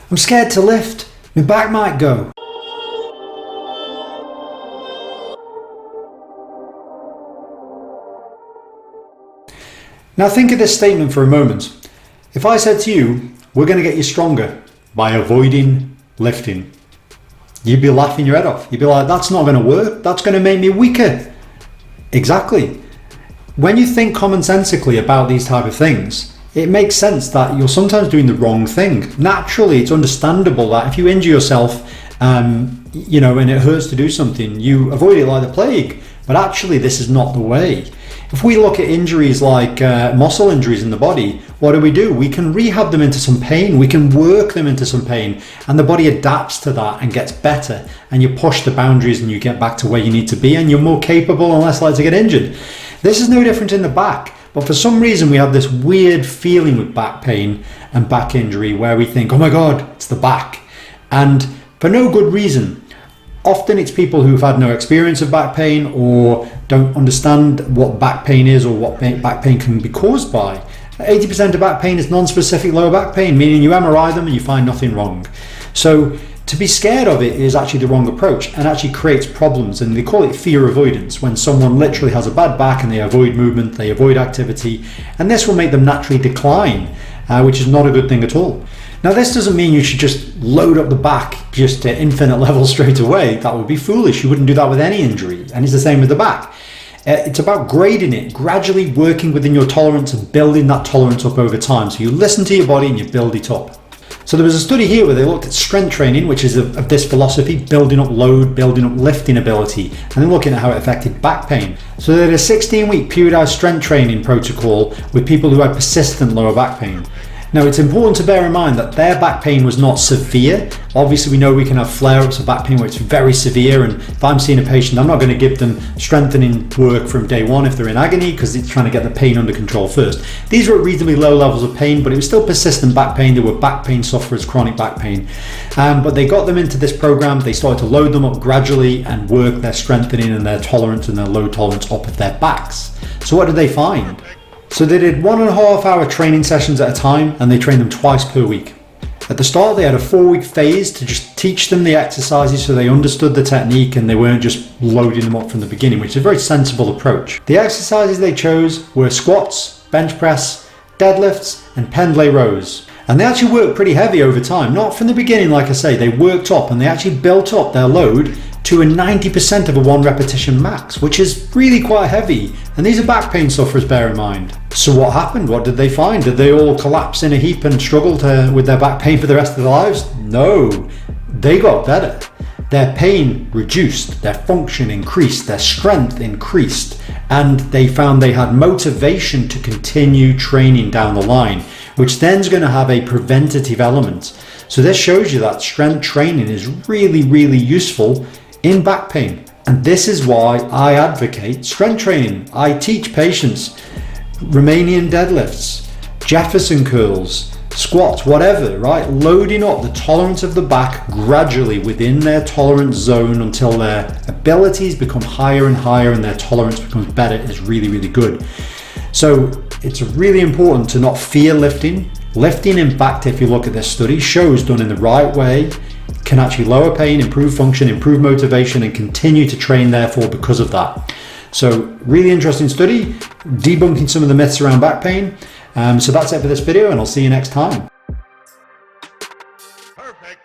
I'm scared to lift. My back might go. Now think of this statement for a moment. If I said to you, we're going to get you stronger by avoiding lifting, you'd be laughing your head off. You'd be like, that's not going to work. That's going to make me weaker. Exactly. When you think commonsensically about these type of things, it makes sense that you're sometimes doing the wrong thing. Naturally, it's understandable that if you injure yourself, and it hurts to do something, you avoid it like the plague. But actually, this is not the way. If we look at injuries like muscle injuries in the body, what do? We can rehab them into some pain. We can work them into some pain, and the body adapts to that and gets better. And you push the boundaries and you get back to where you need to be, and you're more capable and less likely to get injured. This is no different in the back. But for some reason, we have this weird feeling with back pain and back injury where we think, oh my God, it's the back. And for no good reason. Often it's people who've had no experience of back pain or don't understand what back pain is or what back pain can be caused by. 80% of back pain is non-specific lower back pain, meaning you MRI them and you find nothing wrong. So to be scared of it is actually the wrong approach and actually creates problems. And they call it fear avoidance, when someone literally has a bad back and they avoid movement, they avoid activity, and this will make them naturally decline, which is not a good thing at all. Now, this doesn't mean you should just load up the back just to infinite levels straight away. That would be foolish. You wouldn't do that with any injury. And it's the same with the back. It's about grading it, gradually working within your tolerance and building that tolerance up over time. So you listen to your body and you build it up. So there was a study here where they looked at strength training, which is of this philosophy, building up load, building up lifting ability, and then looking at how it affected back pain. So they did a 16-week periodized strength training protocol with people who had persistent lower back pain. Now, it's important to bear in mind that their back pain was not severe. Obviously, we know we can have flare-ups of back pain where it's very severe, and if I'm seeing a patient, I'm not going to give them strengthening work from day one if they're in agony, because it's trying to get the pain under control first. These were at reasonably low levels of pain, but it was still persistent back pain. They were back pain sufferers, chronic back pain. But they got them into this program. They started to load them up gradually and work their strengthening and their tolerance and their load tolerance up of their backs. So what did they find? So they did 1.5 hour training sessions at a time, and they trained them twice per week. At the start, they had a 4-week phase to just teach them the exercises so they understood the technique and they weren't just loading them up from the beginning, which is a very sensible approach. The exercises they chose were squats, bench press, deadlifts, and pendlay rows. And they actually worked pretty heavy over time. Not from the beginning, like I say, they worked up and they actually built up their load to a 90% of a 1 repetition max, which is really quite heavy. And these are back pain sufferers, bear in mind. So what happened? What did they find? Did they all collapse in a heap and struggle with their back pain for the rest of their lives? No, they got better. Their pain reduced, their function increased, their strength increased, and they found they had motivation to continue training down the line, which then is going to have a preventative element. So this shows you that strength training is really, really useful in back pain. And this is why I advocate strength training. I teach patients Romanian deadlifts, Jefferson curls, squats, whatever, right? Loading up the tolerance of the back gradually within their tolerance zone until their abilities become higher and higher and their tolerance becomes better is really, really good. So it's really important to not fear lifting. Lifting, in fact, if you look at this study, shows done in the right way can actually lower pain, improve function, improve motivation, and continue to train therefore because of that. So really interesting study, debunking some of the myths around back pain. So that's it for this video, and I'll see you next time. Perfect.